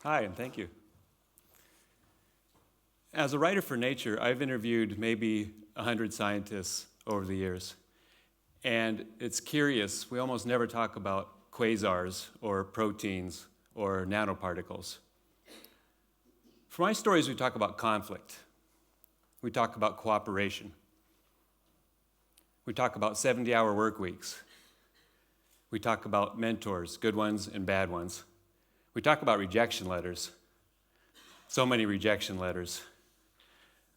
Hi, and thank you. As a writer for Nature, I've interviewed maybe 100 scientists over the years. And it's curious, we almost never talk about quasars or proteins or nanoparticles. For my stories, we talk about conflict. We talk about cooperation. We talk about 70-hour work weeks. We talk about mentors, good ones and bad ones. We talk about rejection letters. So many rejection letters.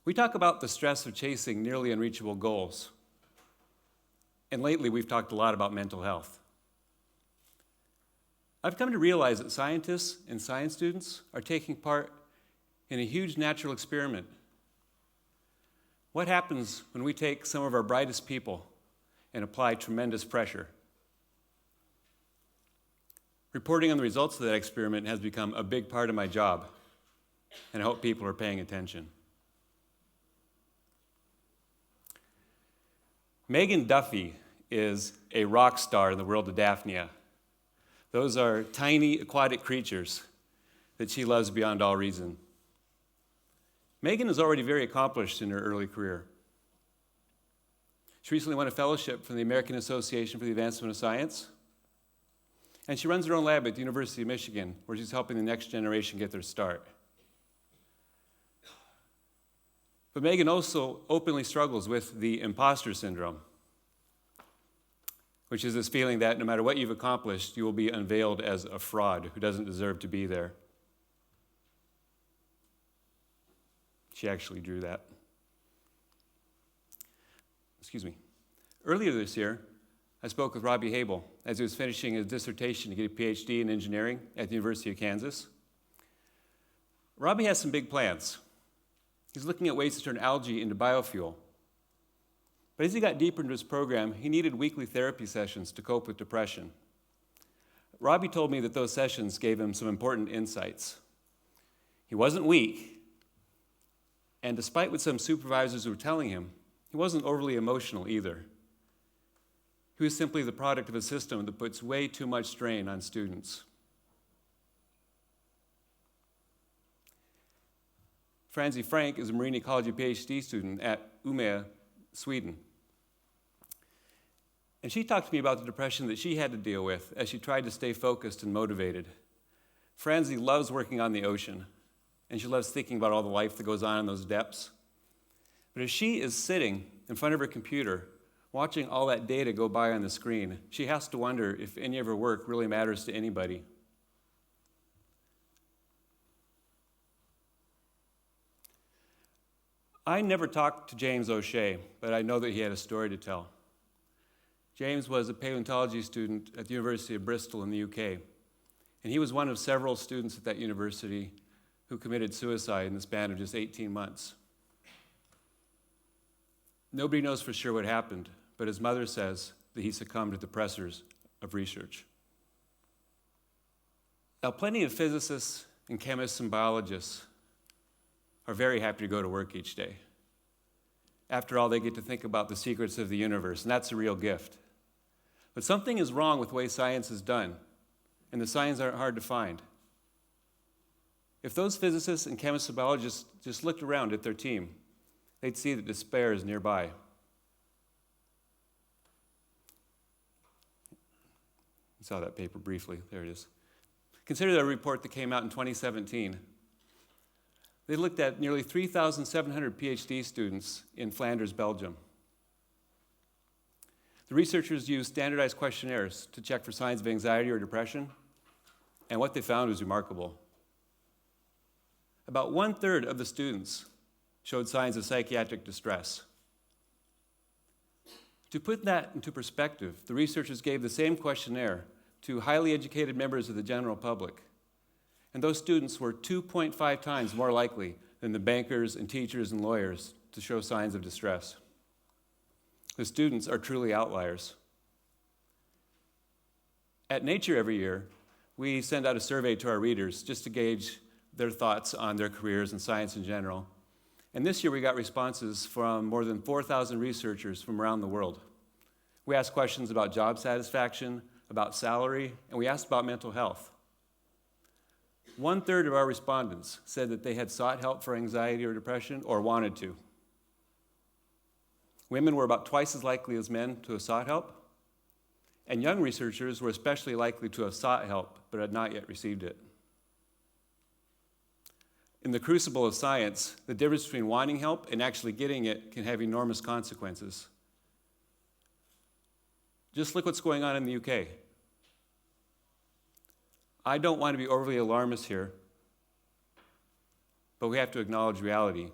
We talk about the stress of chasing nearly unreachable goals. And lately, we've talked a lot about mental health. I've come to realize that scientists and science students are taking part in a huge natural experiment. What happens when we take some of our brightest people and apply tremendous pressure? Reporting on the results of that experiment has become a big part of my job, and I hope people are paying attention. Megan Duffy is a rock star in the world of Daphnia. Those are tiny aquatic creatures that she loves beyond all reason. Megan is already very accomplished in her early career. She recently won a fellowship from the American Association for the Advancement of Science, and she runs her own lab at the University of Michigan, where she's helping the next generation get their start. But Megan also openly struggles with the imposter syndrome, which is this feeling that no matter what you've accomplished, you will be unveiled as a fraud who doesn't deserve to be there. She actually drew that. Excuse me. Earlier this year, I spoke with Robbie Habel as he was finishing his dissertation to get a PhD in engineering at the University of Kansas. Robbie has some big plans. He's looking at ways to turn algae into biofuel. But as he got deeper into his program, he needed weekly therapy sessions to cope with depression. Robbie told me that those sessions gave him some important insights. He wasn't weak, and despite what some supervisors were telling him, he wasn't overly emotional either. He was simply the product of a system that puts way too much strain on students. Franzi Frank is a marine ecology PhD student at Umeå, Sweden. And she talked to me about the depression that she had to deal with as she tried to stay focused and motivated. Franzi loves working on the ocean, and she loves thinking about all the life that goes on in those depths. But as she is sitting in front of her computer, watching all that data go by on the screen, she has to wonder if any of her work really matters to anybody. I never talked to James O'Shea, but I know that he had a story to tell. James was a paleontology student at the University of Bristol in the UK, and he was one of several students at that university who committed suicide in the span of just 18 months. Nobody knows for sure what happened, but his mother says that he succumbed to the pressures of research. Now, plenty of physicists and chemists and biologists are very happy to go to work each day. After all, they get to think about the secrets of the universe, and that's a real gift. But something is wrong with the way science is done, and the signs aren't hard to find. If those physicists and chemists and biologists just looked around at their team, they'd see that despair is nearby. I saw that paper briefly. There it is. Consider that report that came out in 2017. They looked at nearly 3,700 PhD students in Flanders, Belgium. The researchers used standardized questionnaires to check for signs of anxiety or depression, and what they found was remarkable. About 1/3 of the students showed signs of psychiatric distress. To put that into perspective, the researchers gave the same questionnaire to highly educated members of the general public, and those students were 2.5 times more likely than the bankers and teachers and lawyers to show signs of distress. The students are truly outliers. At Nature every year, we send out a survey to our readers just to gauge their thoughts on their careers and science in general. And this year we got responses from more than 4,000 researchers from around the world. We asked questions about job satisfaction, about salary, and we asked about mental health. 1/3 of our respondents said that they had sought help for anxiety or depression or wanted to. Women were about twice as likely as men to have sought help, and young researchers were especially likely to have sought help but had not yet received it. In the crucible of science, the difference between wanting help and actually getting it can have enormous consequences. Just look what's going on in the UK. I don't want to be overly alarmist here, but we have to acknowledge reality.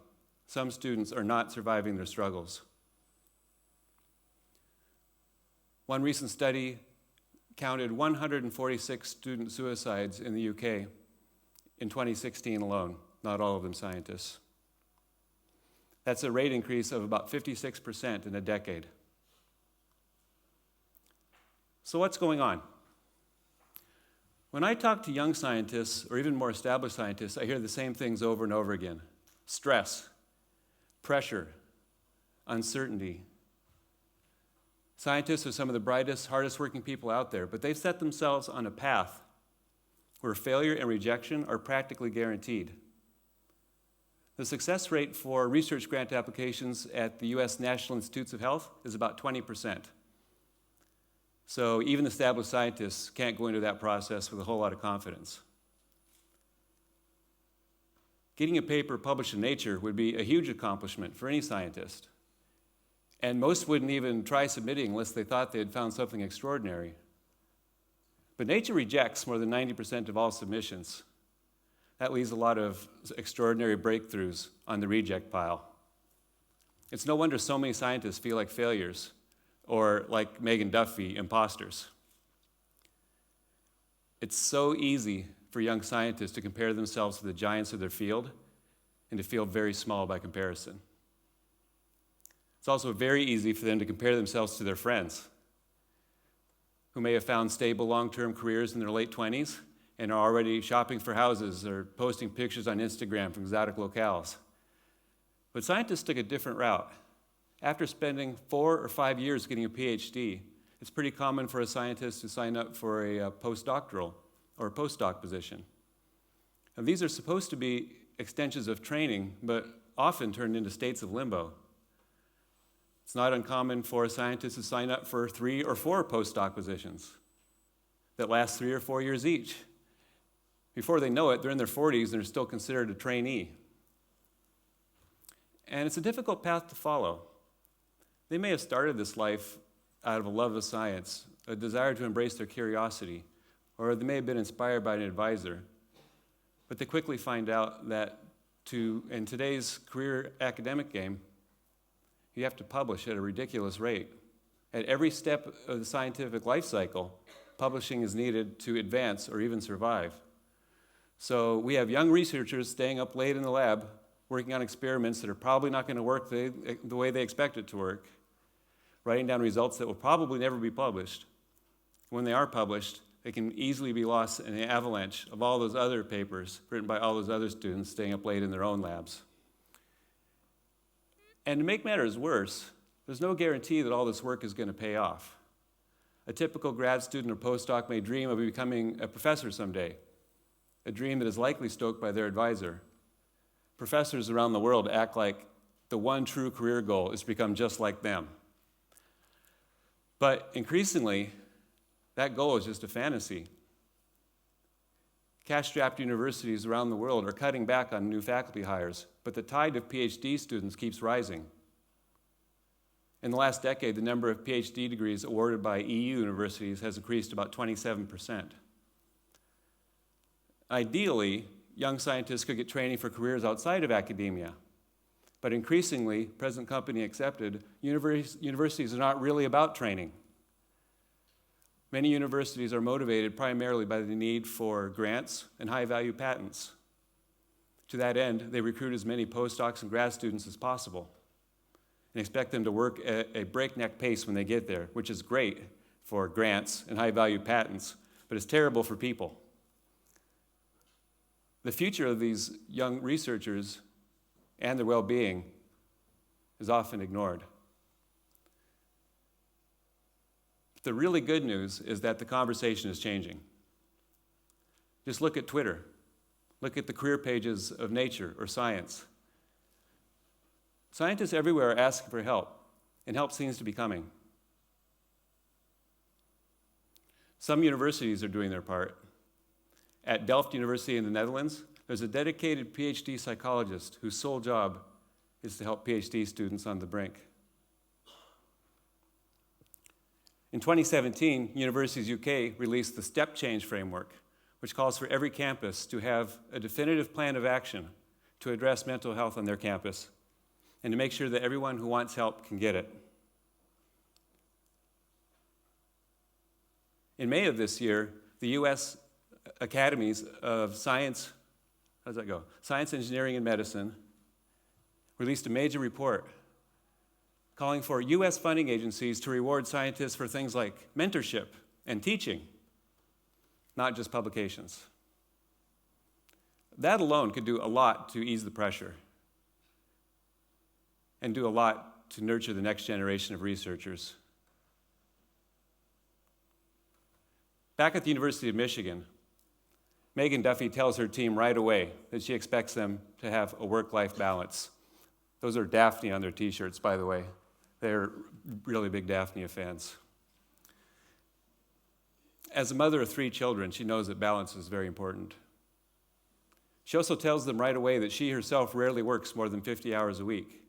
Some students are not surviving their struggles. One recent study counted 146 student suicides in the UK in 2016 alone, not all of them scientists. That's a rate increase of about 56% in a decade. So what's going on? When I talk to young scientists, or even more established scientists, I hear the same things over and over again. Stress, pressure, uncertainty. Scientists are some of the brightest, hardest working people out there, but they've set themselves on a path where failure and rejection are practically guaranteed. The success rate for research grant applications at the US National Institutes of Health is about 20%. So even established scientists can't go into that process with a whole lot of confidence. Getting a paper published in Nature would be a huge accomplishment for any scientist. And most wouldn't even try submitting unless they thought they had found something extraordinary. But Nature rejects more than 90% of all submissions. That leaves a lot of extraordinary breakthroughs on the reject pile. It's no wonder so many scientists feel like failures, or like Megan Duffy, imposters. It's so easy for young scientists to compare themselves to the giants of their field and to feel very small by comparison. It's also very easy for them to compare themselves to their friends who may have found stable long-term careers in their late 20s and are already shopping for houses or posting pictures on Instagram from exotic locales. But scientists took a different route. After spending 4 or 5 years getting a PhD, it's pretty common for a scientist to sign up for a postdoctoral or a postdoc position. And these are supposed to be extensions of training, but often turned into states of limbo. It's not uncommon for a scientist to sign up for 3 or 4 postdoc positions that last 3 or 4 years each. Before they know it, they're in their 40s and they're still considered a trainee. And it's a difficult path to follow. They may have started this life out of a love of science, a desire to embrace their curiosity, or they may have been inspired by an advisor. But they quickly find out that in today's career academic game, you have to publish at a ridiculous rate. At every step of the scientific life cycle, publishing is needed to advance or even survive. So we have young researchers staying up late in the lab, working on experiments that are probably not going to work the way they expect it to work, writing down results that will probably never be published. When they are published, they can easily be lost in an avalanche of all those other papers written by all those other students staying up late in their own labs. And to make matters worse, there's no guarantee that all this work is going to pay off. A typical grad student or postdoc may dream of becoming a professor someday, a dream that is likely stoked by their advisor. Professors around the world act like the one true career goal is to become just like them. But increasingly, that goal is just a fantasy. Cash-strapped universities around the world are cutting back on new faculty hires, but the tide of PhD students keeps rising. In the last decade, the number of PhD degrees awarded by EU universities has increased about 27%. Ideally, young scientists could get training for careers outside of academia, but increasingly, present company accepted, universities are not really about training. Many universities are motivated primarily by the need for grants and high-value patents. To that end, they recruit as many postdocs and grad students as possible and expect them to work at a breakneck pace when they get there, which is great for grants and high-value patents, but it's terrible for people. The future of these young researchers and their well-being is often ignored. The really good news is that the conversation is changing. Just look at Twitter. Look at the career pages of Nature or Science. Scientists everywhere are asking for help, and help seems to be coming. Some universities are doing their part. At Delft University in the Netherlands, there's a dedicated PhD psychologist whose sole job is to help PhD students on the brink. In 2017, Universities UK released the Step Change Framework, which calls for every campus to have a definitive plan of action to address mental health on their campus and to make sure that everyone who wants help can get it. In May of this year, the US Academies of Science, Science, Engineering, and Medicine released a major report calling for US funding agencies to reward scientists for things like mentorship and teaching, not just publications. That alone could do a lot to ease the pressure and do a lot to nurture the next generation of researchers. Back at the University of Michigan, Megan Duffy tells her team right away that she expects them to have a work-life balance. Those are Daphne on their t-shirts, by the way. They're really big Daphne fans. As a mother of 3 children, she knows that balance is very important. She also tells them right away that she herself rarely works more than 50 hours a week.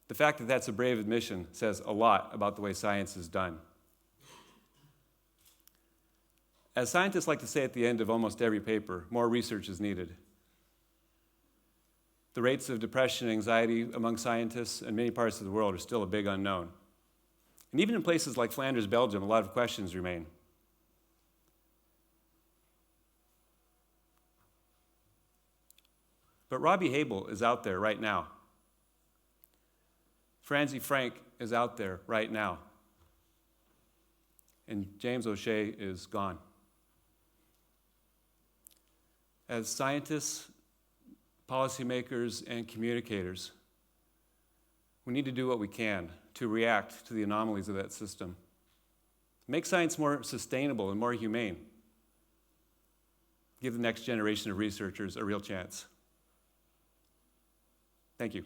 The fact that that's a brave admission says a lot about the way science is done. As scientists like to say at the end of almost every paper, more research is needed. The rates of depression and anxiety among scientists in many parts of the world are still a big unknown. And even in places like Flanders, Belgium, a lot of questions remain. But Robbie Habel is out there right now. Franzi Frank is out there right now. And James O'Shea is gone. As scientists, policymakers, and communicators, we need to do what we can to react to the anomalies of that system. Make science more sustainable and more humane. Give the next generation of researchers a real chance. Thank you.